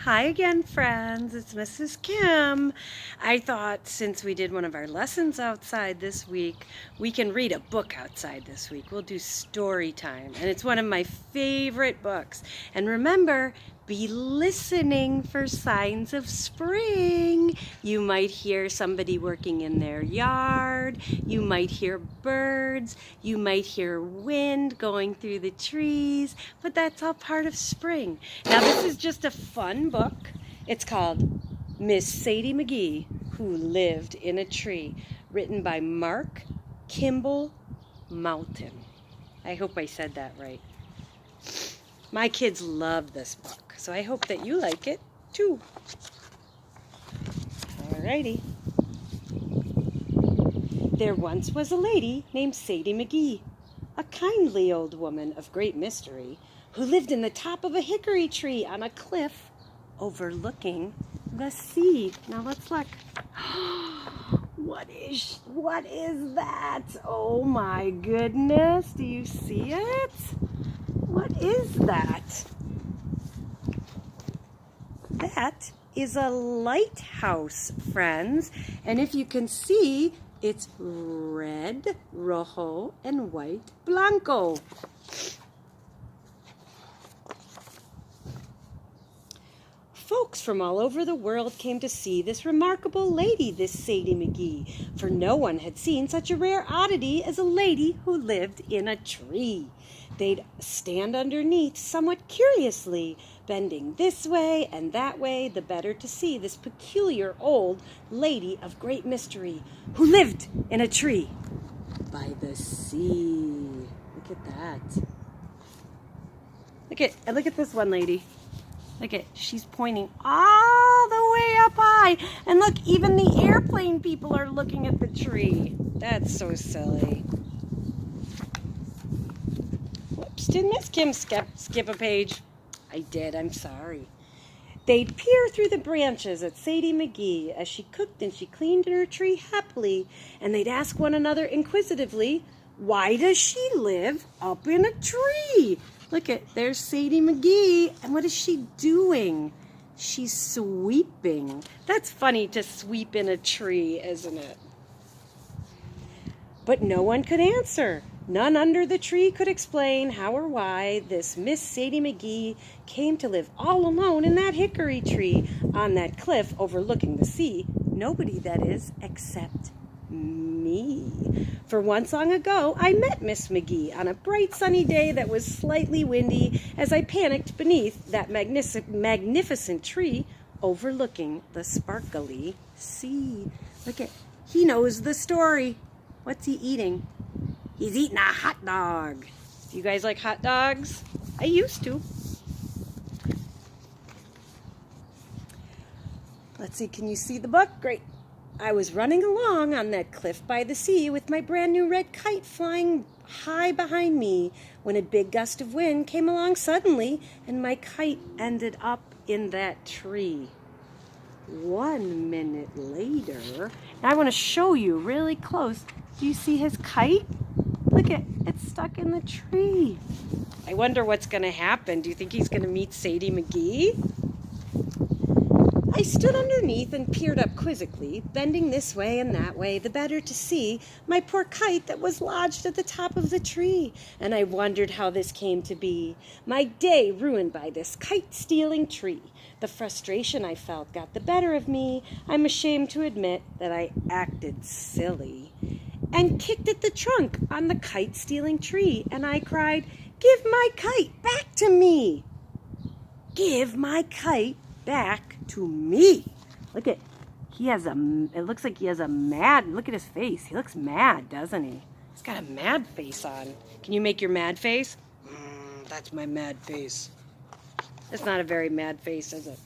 Hi again, friends. It's Mrs. Kim. I thought since we did one of our lessons outside this week, we can read a book outside this week. We'll do story time, and it's one of my favorite books. And remember, be listening for signs of spring. You might hear somebody working in their yard. You might hear birds. You might hear wind going through the trees, but that's all part of spring. Now, this is just a fun book. It's called Miss Sadie McGee, Who Lived in a Tree, written by Kimball, Moulton. I hope I said that right. My kids love this book, so I hope that you like it too. Alrighty. There once was a lady named Sadie McGee, a kindly old woman of great mystery, who lived in the top of a hickory tree on a cliff overlooking the sea. Now let's look. What is that? Oh my goodness. Do you see it? What is that? That is a lighthouse, friends. And if you can see, it's red, rojo, and white, blanco. Folks from all over the world came to see this remarkable lady, this Sadie McGee, for no one had seen such a rare oddity as a lady who lived in a tree. They'd stand underneath somewhat curiously, bending this way and that way, the better to see this peculiar old lady of great mystery who lived in a tree by the sea. Look at that. Look at this one lady. Look at, she's pointing all the way up high. And look, even the airplane people are looking at the tree. That's so silly. Whoops, did Miss Kim skip a page? I did, I'm sorry. They'd peer through the branches at Sadie McGee as she cooked and she cleaned in her tree happily. And they'd ask one another inquisitively, why does she live up in a tree? Look there's Sadie McGee, and what is she doing? She's sweeping. That's funny to sweep in a tree, isn't it? But no one could answer. None under the tree could explain how or why this Miss Sadie McGee came to live all alone in that hickory tree on that cliff overlooking the sea. Nobody, that is, except me. For once long ago, I met Miss McGee on a bright sunny day that was slightly windy as I panicked beneath that magnificent tree overlooking the sparkly sea. He knows the story. What's he eating? He's eating a hot dog. Do you guys like hot dogs? I used to. Let's see, can you see the book? Great. I was running along on that cliff by the sea with my brand new red kite flying high behind me when a big gust of wind came along suddenly and my kite ended up in that tree. 1 minute later, I want to show you really close. Do you see his kite? Look it's stuck in the tree. I wonder what's going to happen. Do you think he's going to meet Sadie McGee? I stood underneath and peered up quizzically, bending this way and that way, the better to see my poor kite that was lodged at the top of the tree. And I wondered how this came to be. My day ruined by this kite-stealing tree. The frustration I felt got the better of me. I'm ashamed to admit that I acted silly and kicked at the trunk on the kite-stealing tree. And I cried, "Give my kite back to me! Give my kite back to me!" It looks like he has a mad, look at his face. He looks mad, doesn't he? He's got a mad face on. Can you make your mad face? That's my mad face. It's not a very mad face, is it?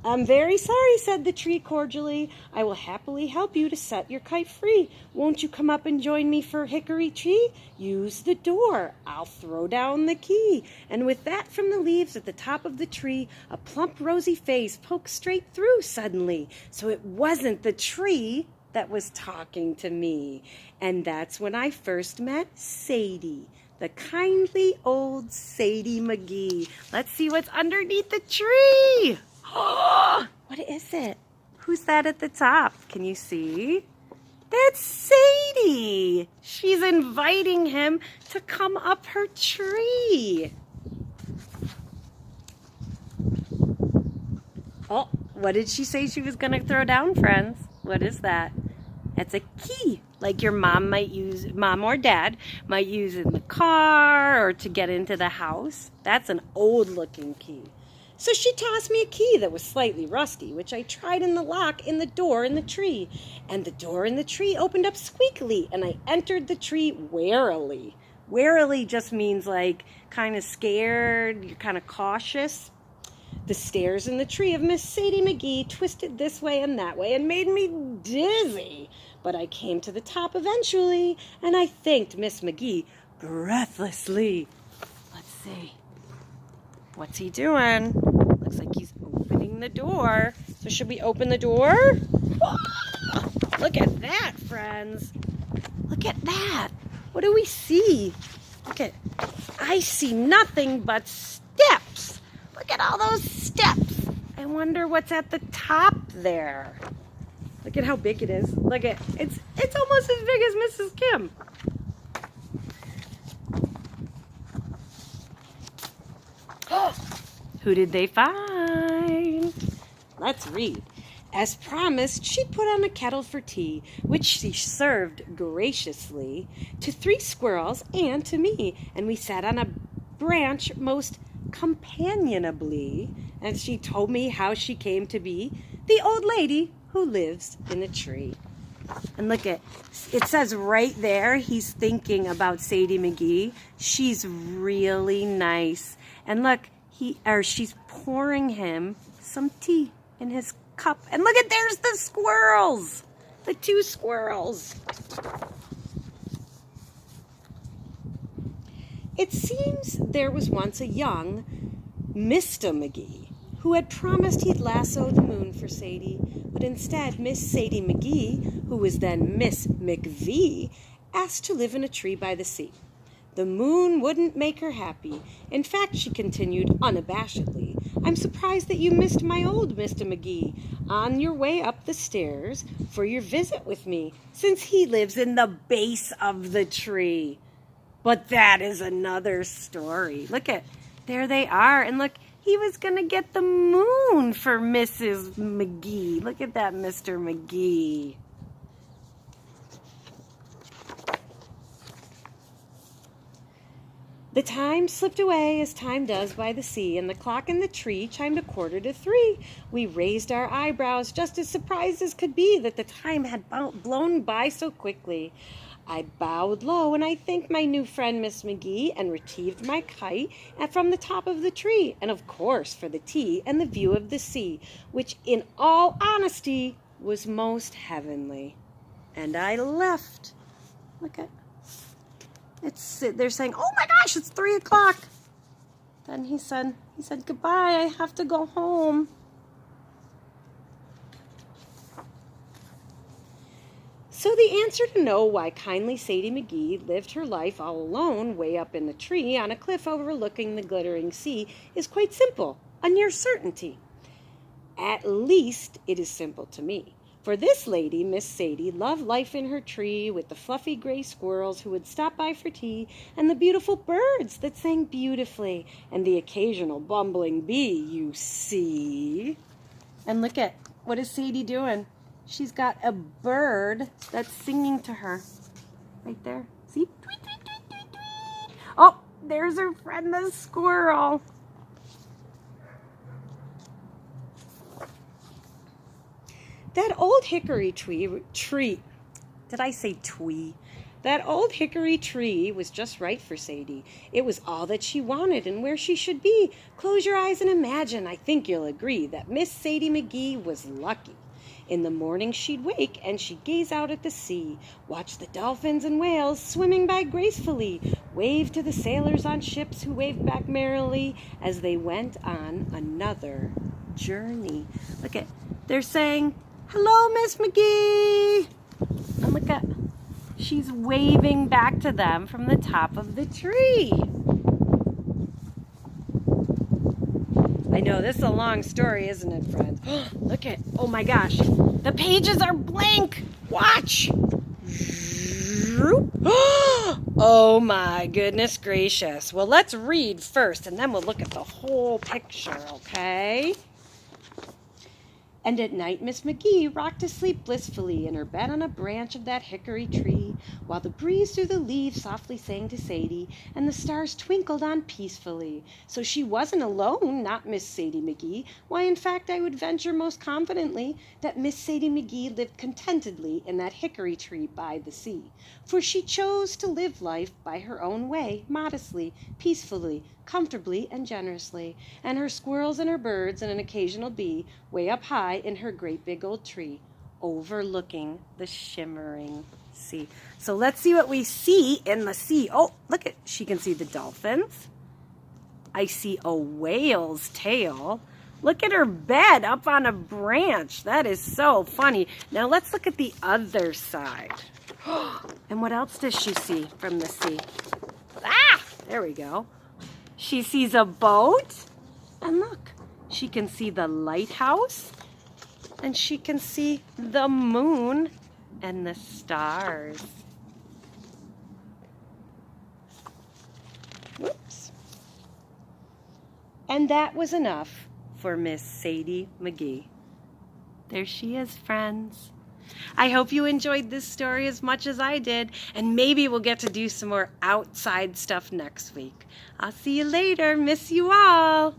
"I'm very sorry," said the tree cordially. "I will happily help you to set your kite free. Won't you come up and join me for hickory tree? Use the door. I'll throw down the key." And with that, from the leaves at the top of the tree, a plump, rosy face poked straight through suddenly. So it wasn't the tree that was talking to me. And that's when I first met Sadie, the kindly old Sadie McGee. Let's see what's underneath the tree. What is it? Who's that at the top? Can you see? That's Sadie. She's inviting him to come up her tree. Oh, what did she say she was going to throw down, friends? What is that? That's a key, like your mom or dad might use in the car or to get into the house. That's an old-looking key. So she tossed me a key that was slightly rusty, which I tried in the lock in the door in the tree. And the door in the tree opened up squeakily, and I entered the tree warily. Warily just means like kind of scared, you're kind of cautious. The stairs in the tree of Miss Sadie McGee twisted this way and that way and made me dizzy. But I came to the top eventually, and I thanked Miss McGee breathlessly. Let's see. What's he doing? Looks like he's opening the door. So should we open the door? Oh, look at that, friends. Look at that. What do we see? I see nothing but steps. Look at all those steps. I wonder what's at the top there. Look at how big it is. Look at it's almost as big as Mrs. Kim. Who did they find? Let's read. As promised, she put on a kettle for tea, which she served graciously to 3 squirrels and to me, and we sat on a branch most companionably, and she told me how she came to be the old lady who lives in a tree. And look at it says right there, he's thinking about Sadie McGee. She's really nice. And look, she's pouring him some tea in his cup. And look there's the squirrels. The 2 squirrels. It seems there was once a young Mr. McGee who had promised he'd lasso the moon for Sadie, but instead Miss Sadie McGee, who was then Miss McVee, asked to live in a tree by the sea. The moon wouldn't make her happy. In fact, she continued unabashedly, I'm surprised that you missed my old Mr. McGee on your way up the stairs for your visit with me, since he lives in the base of the tree. But that is another story. Look there they are. And look, he was going to get the moon for Mrs. McGee. Look at that, Mr. McGee. The time slipped away as time does by the sea, and the clock in the tree chimed 3:15. We raised our eyebrows, just as surprised as could be that the time had blown by so quickly. I bowed low, and I thanked my new friend, Miss McGee, and retrieved my kite from the top of the tree, and of course for the tea and the view of the sea, which in all honesty was most heavenly. And I left. Look at they're saying, oh my gosh, it's 3 o'clock. Then he said goodbye, I have to go home. So the answer to know why kindly Sadie McGee lived her life all alone way up in the tree on a cliff overlooking the glittering sea is quite simple, a near certainty. At least it is simple to me. For this lady, Miss Sadie, loved life in her tree with the fluffy gray squirrels who would stop by for tea and the beautiful birds that sang beautifully and the occasional bumbling bee, you see. And look at, what is Sadie doing? She's got a bird that's singing to her. Right there. See? Tweet, tweet, tweet, tweet, tweet. Oh, there's her friend the squirrel. That old hickory tree. Did I say twee? That old hickory tree was just right for Sadie. It was all that she wanted and where she should be. Close your eyes and imagine. I think you'll agree that Miss Sadie McGee was lucky. In the morning she'd wake and she'd gaze out at the sea, watch the dolphins and whales swimming by gracefully, wave to the sailors on ships who waved back merrily as they went on another journey. Look at, they're saying, hello, Miss McGee. And look at, she's waving back to them from the top of the tree. I know, this is a long story, isn't it, friends? Look at, oh my gosh, the pages are blank. Watch. Oh my goodness gracious. Well, let's read first, and then we'll look at the whole picture, okay? And at night Miss McGee rocked to sleep blissfully in her bed on a branch of that hickory tree, while the breeze through the leaves softly sang to Sadie, and the stars twinkled on peacefully. So she wasn't alone, not Miss Sadie McGee. Why, in fact, I would venture most confidently that Miss Sadie McGee lived contentedly in that hickory tree by the sea, for she chose to live life by her own way, modestly, peacefully, comfortably, and generously, and her squirrels and her birds and an occasional bee way up high in her great big old tree, overlooking the shimmering sea. So let's see what we see in the sea. Oh, look at, she can see the dolphins. I see a whale's tail. Look at her bed up on a branch. That is so funny. Now let's look at the other side. And what else does she see from the sea? Ah, there we go. She sees a boat. And look, she can see the lighthouse. And she can see the moon and the stars. Whoops. And that was enough for Miss Sadie McGee. There she is, friends. I hope you enjoyed this story as much as I did, and maybe we'll get to do some more outside stuff next week. I'll see you later. Miss you all.